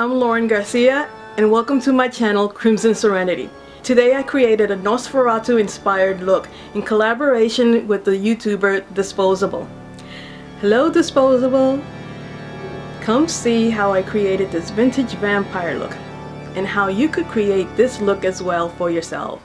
I'm Laurin Garcia, and welcome to my channel, Crimson Serenity. Today I created a Nosferatu Inspired Look in collaboration with the YouTuber Disspossable. Hello Disspossable! Come see how I created this vintage vampire look, and how you could create this look as well for yourself.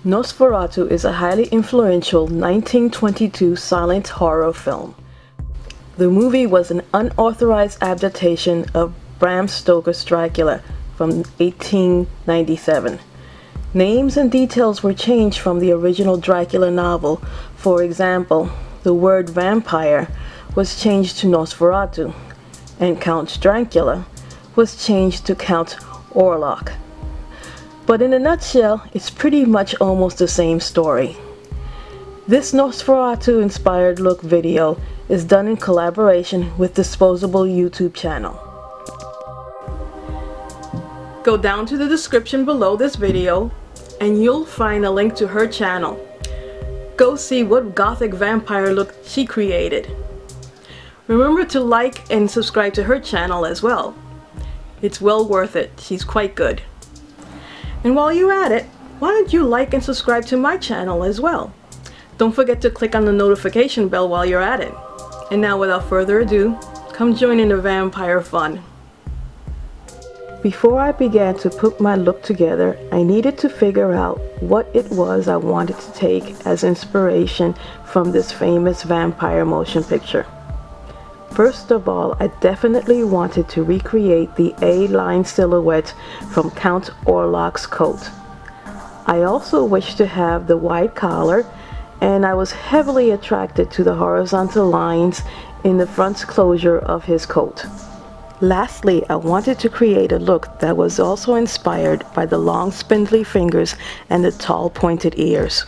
Nosferatu is a highly influential 1922 silent horror film. The movie was an unauthorized adaptation of Bram Stoker's Dracula from 1897. Names and details were changed from the original Dracula novel. For example, the word vampire was changed to Nosferatu, and Count Dracula was changed to Count Orlok. But in a nutshell, it's pretty much almost the same story. This Nosferatu Inspired Look video is done in collaboration with Disspossable YouTube channel. Go down to the description below this video and you'll find a link to her channel. Go see what Gothic vampire look she created. Remember to like and subscribe to her channel as well. It's well worth it, she's quite good. And while you're at it, why don't you like and subscribe to my channel as well? Don't forget to click on the notification bell while you're at it. And now without further ado, come join in the vampire fun. Before I began to put my look together, I needed to figure out what it was I wanted to take as inspiration from this famous vampire motion picture. First of all, I definitely wanted to recreate the A-line silhouette from Count Orlok's coat. I also wished to have the wide collar, and I was heavily attracted to the horizontal lines in the front closure of his coat. Lastly, I wanted to create a look that was also inspired by the long spindly fingers and the tall pointed ears.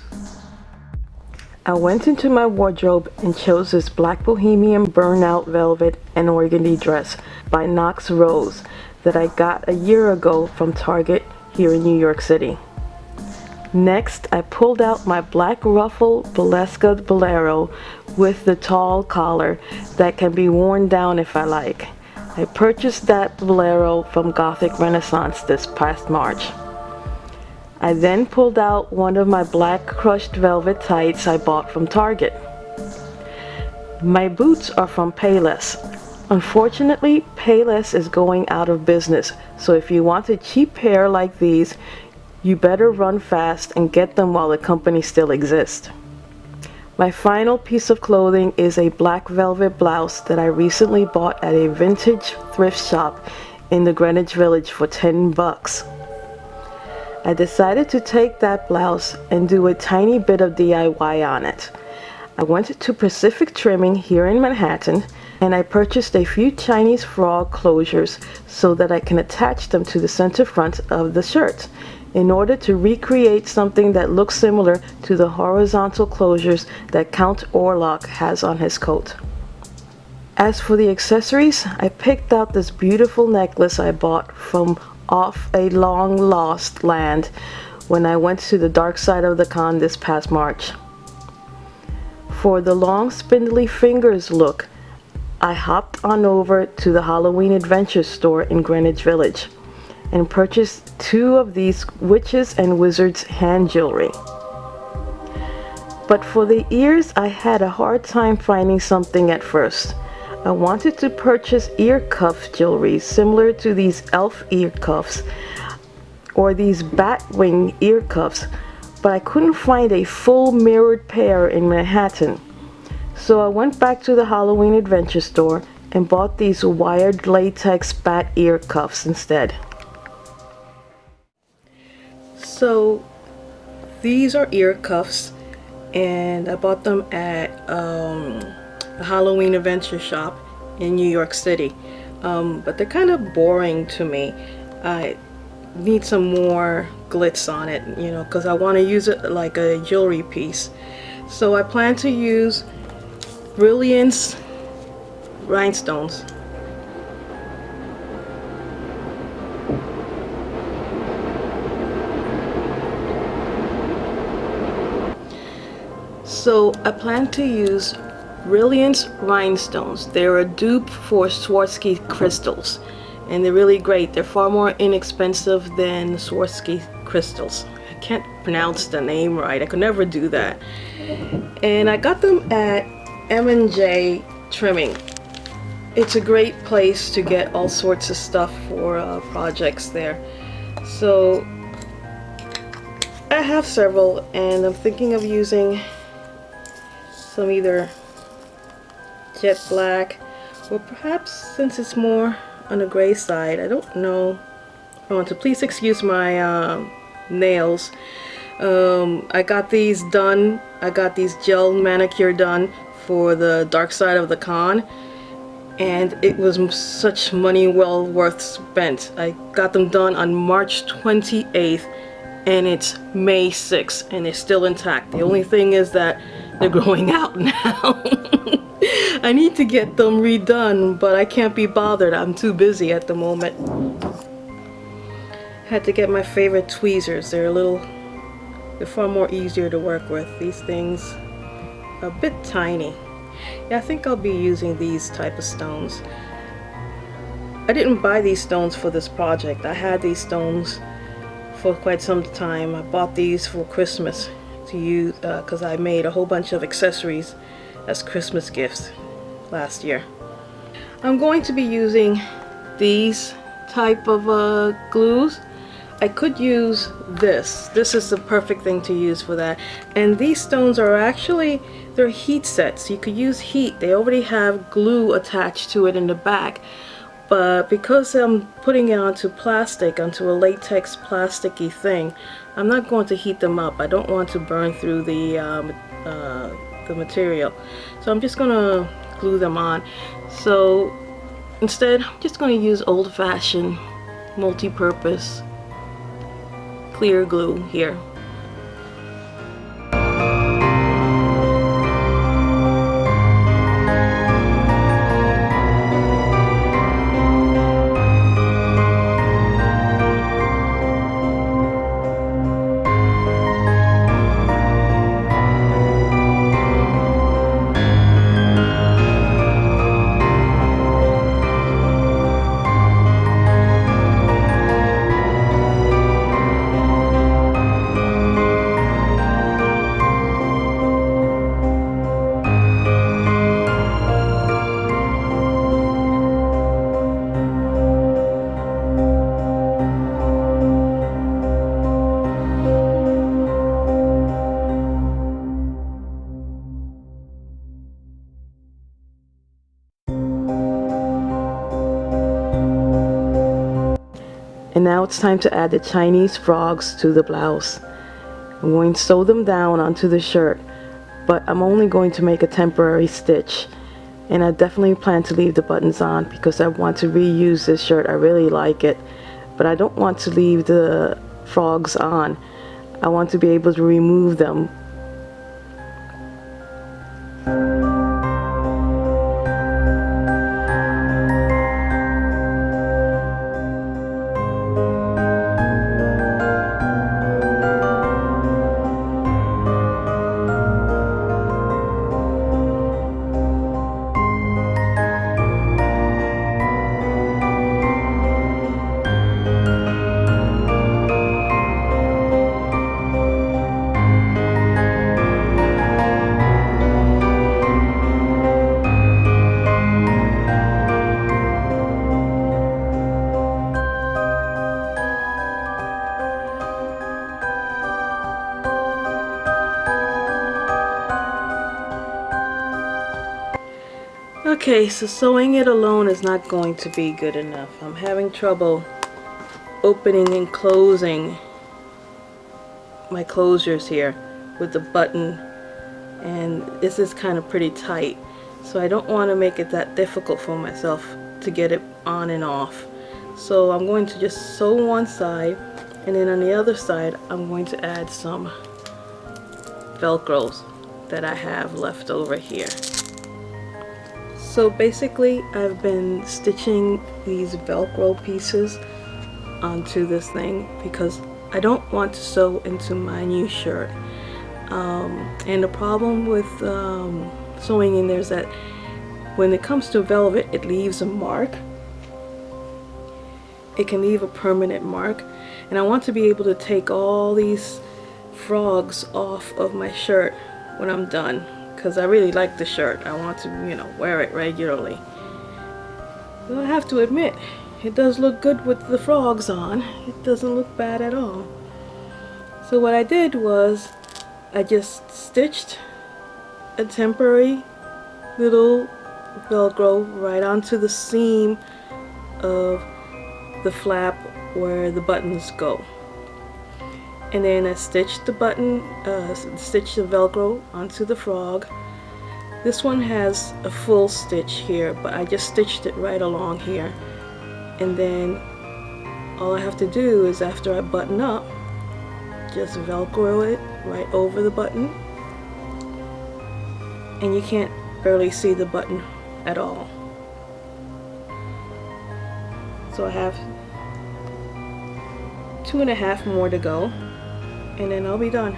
I went into my wardrobe and chose this black bohemian burnout velvet and organdy dress by Knox Rose that I got a year ago from Target here in New York City. Next, I pulled out my black ruffle Baleska bolero with the tall collar that can be worn down if I like. I purchased that bolero from Gothic Renaissance this past March. I then pulled out one of my black crushed velvet tights I bought from Target. My boots are from Payless. Unfortunately, Payless is going out of business, so if you want a cheap pair like these, you better run fast and get them while the company still exists. My final piece of clothing is a black velvet blouse that I recently bought at a vintage thrift shop in the Greenwich Village for $10. I decided to take that blouse and do a tiny bit of DIY on it. I went to Pacific Trimming here in Manhattan and I purchased a few Chinese frog closures so that I can attach them to the center front of the shirt in order to recreate something that looks similar to the horizontal closures that Count Orlok has on his coat. As for the accessories, I picked out this beautiful necklace I bought from off a long lost land when I went to the dark side of the con this past March. For the long spindly fingers look, I hopped on over to the Halloween Adventure store in Greenwich Village and purchased two of these witches and wizards hand jewelry. But for the ears, I had a hard time finding something at first. I wanted to purchase ear cuff jewelry similar to these elf ear cuffs or these bat wing ear cuffs, but I couldn't find a full mirrored pair in Manhattan. So I went back to the Halloween Adventure store and bought these wired latex bat ear cuffs instead. So these are ear cuffs and I bought them at a Halloween adventure shop in New York City, but they're kind of boring to me. I need some more glitz on it, you know, because I want to use it like a jewelry piece. So I plan to use Brilliance rhinestones. So I plan to use Brilliance rhinestones. They're a dupe for Swarovski crystals, and they're really great. They're far more inexpensive than Swarovski crystals. I can't pronounce the name right. I could never do that. And I got them at M&J Trimming. It's a great place to get all sorts of stuff for projects there. So I have several, and I'm thinking of using some either jet black, or perhaps, since it's more on the gray side, I don't know. I want to please excuse my nails. I got these done. I got these gel manicure done for the dark side of the con, and it was such money well worth spent. I got them done on March 28th, and it's May 6th, and they're still intact. The only thing is that they're growing out now. I need to get them redone, but I can't be bothered. I'm too busy at the moment. Had to get my favorite tweezers. They're far more easier to work with. These things are a bit tiny. Yeah, I think I'll be using these type of stones. I didn't buy these stones for this project. I had these stones for quite some time. I bought these for Christmas to use because I made a whole bunch of accessories as Christmas gifts last year. I'm going to be using these type of glues. I could use this. This is the perfect thing to use for that. And these stones are actually, they're heat sets. You could use heat. They already have glue attached to it in the back. But because I'm putting it onto plastic, onto a latex plasticky thing, I'm not going to heat them up. I don't want to burn through the material. So I'm just going to glue them on. So instead, I'm just going to use old-fashioned multi-purpose clear glue here. And now it's time to add the Chinese frogs to the blouse. I'm going to sew them down onto the shirt, but I'm only going to make a temporary stitch. And I definitely plan to leave the buttons on because I want to reuse this shirt. I really like it, but I don't want to leave the frogs on. I want to be able to remove them. Okay, so sewing it alone is not going to be good enough. I'm having trouble opening and closing my closures here with the button, and this is kind of pretty tight, so I don't want to make it that difficult for myself to get it on and off. So I'm going to just sew one side And then on the other side, I'm going to add some Velcros that I have left over here. So basically, I've been stitching these Velcro pieces onto this thing because I don't want to sew into my new shirt. And the problem with sewing in there is that when it comes to velvet, it leaves a mark. It can leave a permanent mark, and I want to be able to take all these frogs off of my shirt when I'm done, because I really like the shirt. I want to, you know, wear it regularly. But I have to admit, it does look good with the frogs on. It doesn't look bad at all. So what I did was I just stitched a temporary little Velcro right onto the seam of the flap where the buttons go, and then I stitched the stitched the Velcro onto the frog. This one has a full stitch here, but I just stitched it right along here, and then all I have to do is, after I button up, just Velcro it right over the button, and you can't barely see the button at all. So I have 2.5 more to go, and then I'll be done.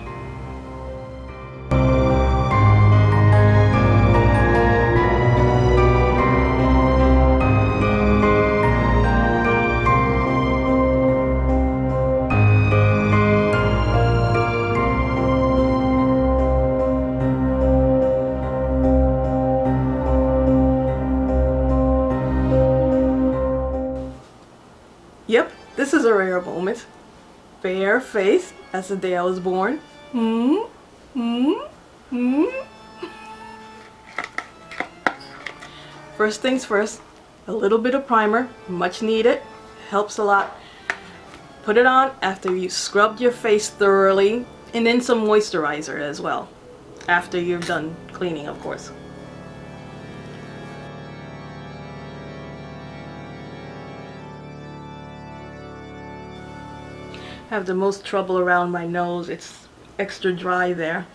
Yep, this is a rare moment. Bare face as the day I was born. First things first, a little bit of primer, much needed, helps a lot. Put it on after you scrubbed your face thoroughly, and then some moisturizer as well, after you're done cleaning, of course. I have the most trouble around my nose. It's extra dry there.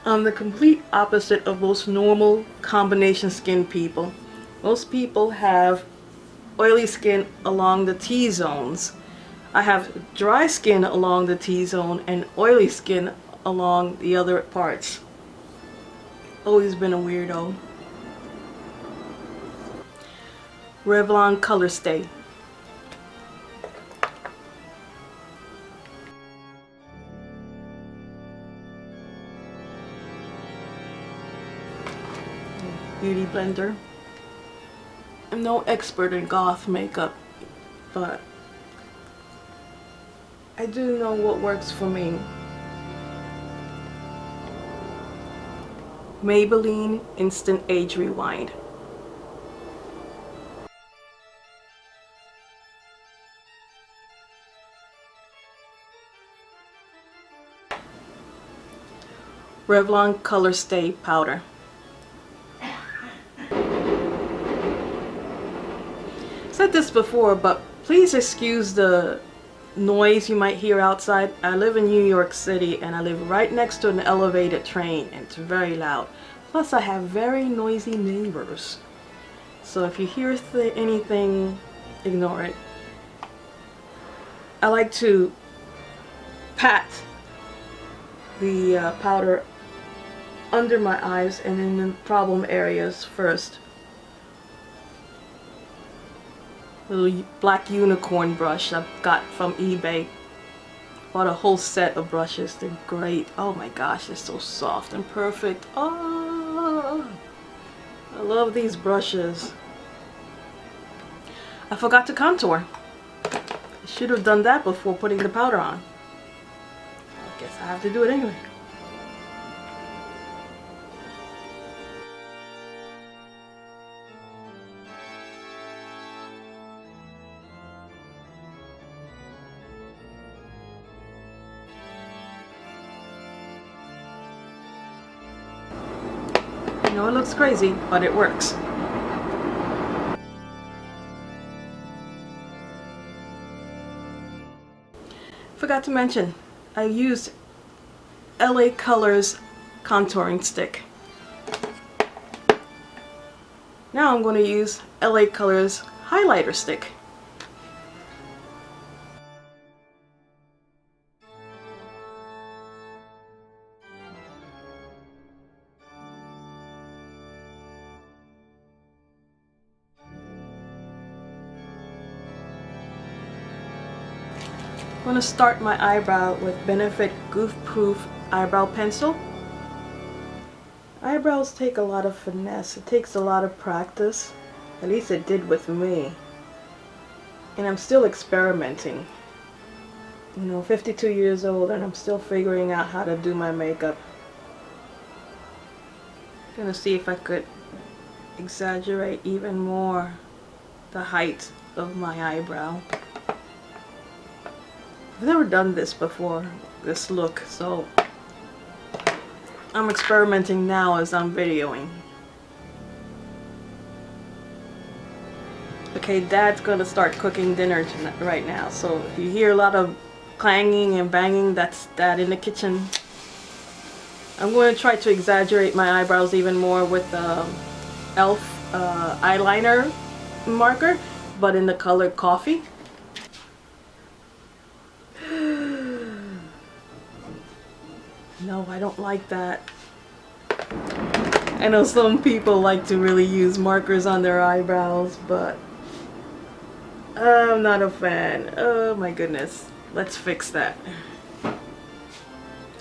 I'm the complete opposite of most normal combination skin people. Most people have oily skin along the T-zones. I have dry skin along the T-zone and oily skin along the other parts. Always been a weirdo. Revlon Colorstay. Beautyblender. I'm no expert in goth makeup, but I do know what works for me. Maybelline Instant Age Rewind. Revlon Colorstay Powder. Said this before, but please excuse the noise you might hear outside. I live in New York City and I live right next to an elevated train, and it's very loud. Plus I have very noisy neighbors. So if you hear anything, ignore it. I like to pat the powder under my eyes and in the problem areas first. Little black unicorn brush I got from eBay. Bought a whole set of brushes. They're great. Oh my gosh, they're so soft and perfect. Oh, I love these brushes. I forgot to contour. I should have done that before putting the powder on. I guess I have to do it anyway. I know it looks crazy, but it works. forgot to mention, I used LA Colors contouring stick. Now I'm going to use LA Colors highlighter stick. I'm going to start my eyebrow with Benefit Goof Proof Eyebrow Pencil. Eyebrows take a lot of finesse. It takes a lot of practice. At least it did with me. And I'm still experimenting. You know, 52 years old and I'm still figuring out how to do my makeup. I'm going to see if I could exaggerate even more the height of my eyebrow. I've never done this before, this look, so I'm experimenting now as I'm videoing. Okay, Dad's gonna start cooking dinner tonight, right now, so if you hear a lot of clanging and banging, that's Dad in the kitchen. I'm going to try to exaggerate my eyebrows even more with the e.l.f. eyeliner marker, but in the color coffee. No, I don't like that. I know some people like to really use markers on their eyebrows, but I'm not a fan. Oh my goodness. Let's fix that.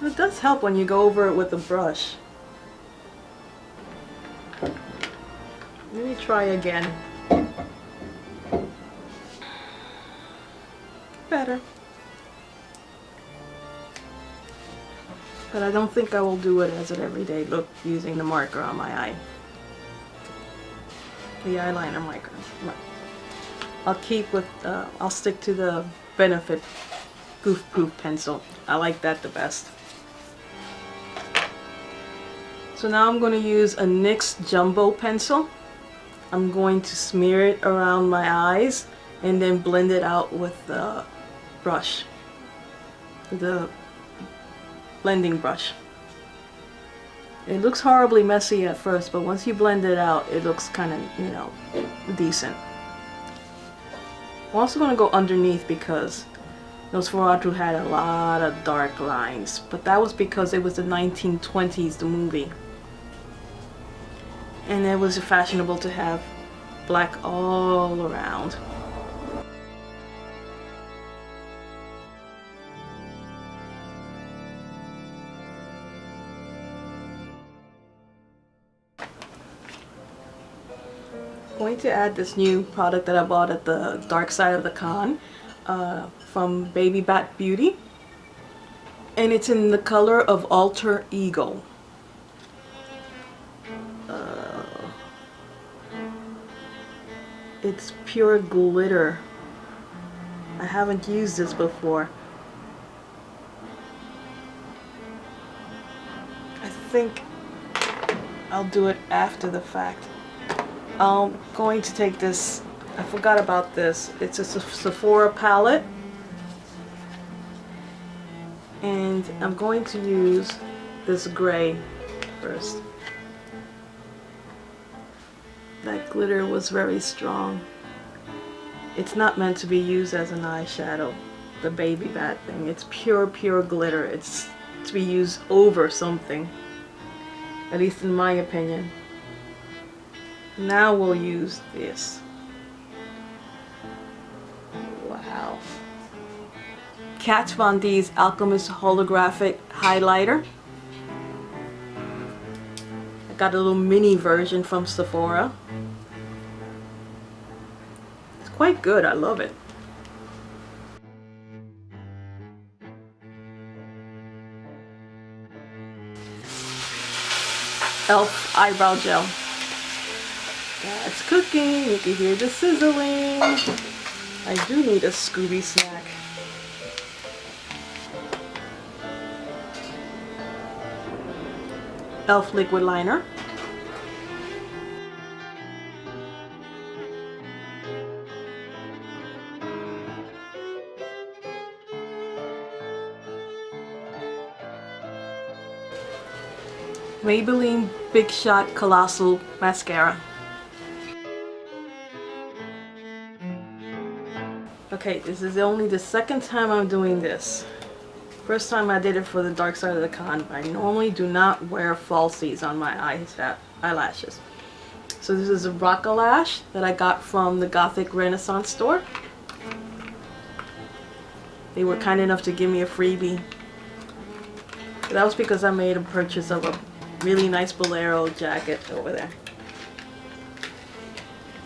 It does help when you go over it with a brush. Let me try again. Better. But I don't think I will do it as an everyday look using the marker on my eye. The eyeliner marker. I'll stick to the Benefit Goof Proof pencil. I like that the best. So now I'm going to use a NYX Jumbo pencil. I'm going to smear it around my eyes and then blend it out with the brush. The blending brush. It looks horribly messy at first, but once you blend it out, it looks kind of, you know, decent. I'm also going to go underneath because Nosferatu had a lot of dark lines, but that was because it was the 1920s, the movie. And it was fashionable to have black all around. Going to add this new product that I bought at the dark side of the con from Baby Bat Beauty, and it's in the color of Alter Ego. It's pure glitter. I haven't used this before. I think I'll do it after the fact. I'm going to take this, I forgot about this, it's a Sephora palette, and I'm going to use this gray first. That glitter was very strong. It's not meant to be used as an eyeshadow, the Baby Bat thing. It's pure glitter. It's to be used over something, at least in my opinion. Now we'll use this. Wow. Kat Von D's Alchemist Holographic Highlighter. I got a little mini version from Sephora. It's quite good, I love it. e.l.f. eyebrow gel. That's cooking. You can hear the sizzling. I do need a Scooby snack. e.l.f. liquid liner. Maybelline Big Shot Colossal Mascara. Okay, this is only the second time I'm doing this. First time I did it for the dark side of the con. I normally do not wear falsies on my eyelashes. So this is a Rock-A-Lash that I got from the Gothic Renaissance store. They were kind enough to give me a freebie. That was because I made a purchase of a really nice bolero jacket over there.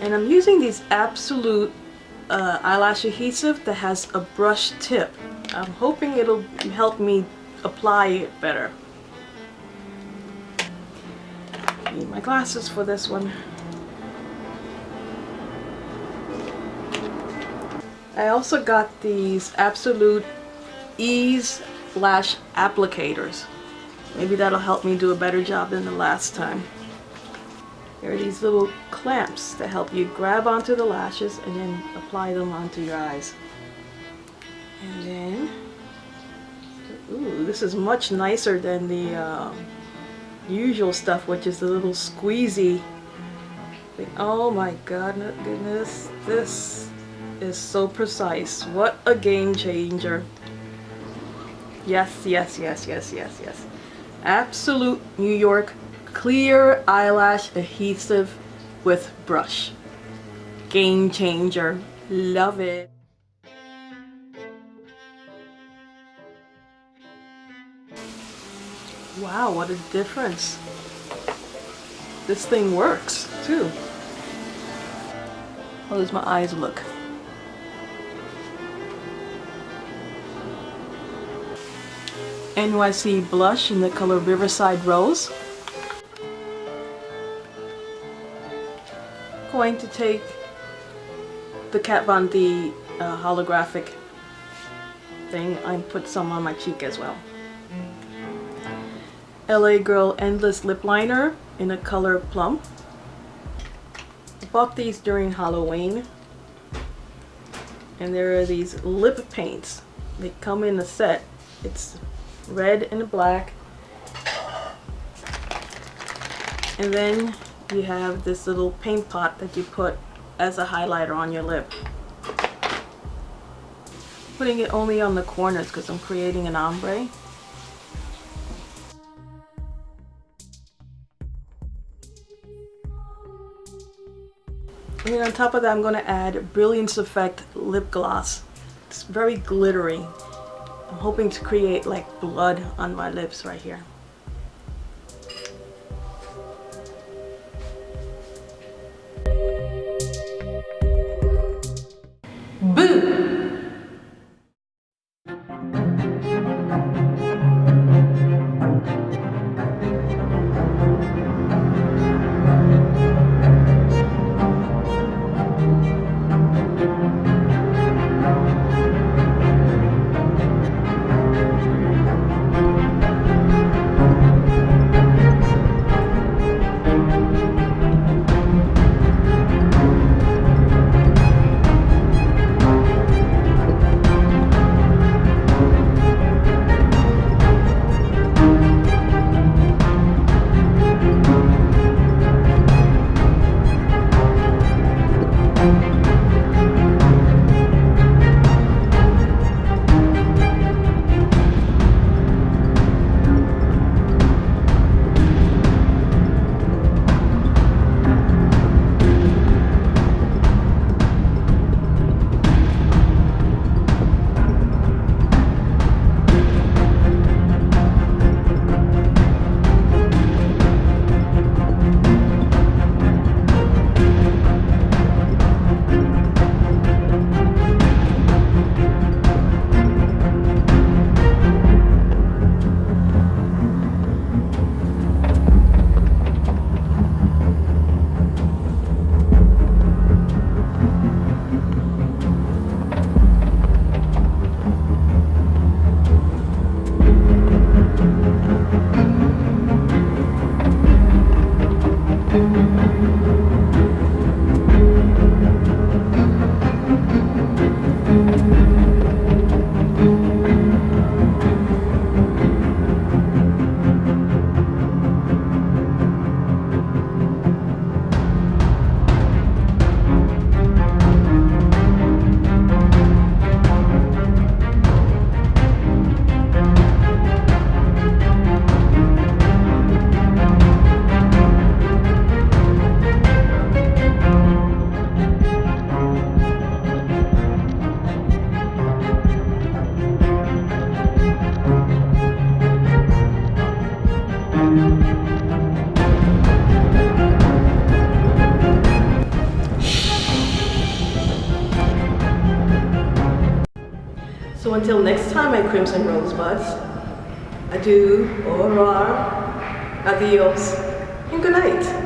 And I'm using these Absolute eyelash adhesive that has a brush tip. I'm hoping it'll help me apply it better. Need my glasses for this one. I also got these Absolute Ease Lash Applicators. Maybe that'll help me do a better job than the last time. There are these little clamps that help you grab onto the lashes and then apply them onto your eyes. And then, ooh, this is much nicer than the usual stuff, which is the little squeezy thing. Oh my goodness, this is so precise. What a game changer. Yes, yes, yes, yes, yes, yes. Absolute New York clear eyelash adhesive with brush. Game changer. Love it. Wow, what a difference. This thing works too. How does my eyes look? NYC blush in the color Riverside Rose. Going to take the Kat Von D holographic thing and put some on my cheek as well. LA Girl Endless Lip Liner in a color Plum. I bought these during Halloween. And there are these lip paints. They come in a set. It's red and black. And then you have this little paint pot that you put as a highlighter on your lip. Putting it only on the corners because I'm creating an ombre. And then on top of that, I'm going to add Brilliance Effect lip gloss. It's very glittery. I'm hoping to create like blood on my lips right here. Boo! So until next time, my Crimson Rosebuds, adieu, au revoir, adios, and good night.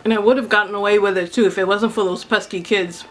And I would have gotten away with it too if it wasn't for those pesky kids.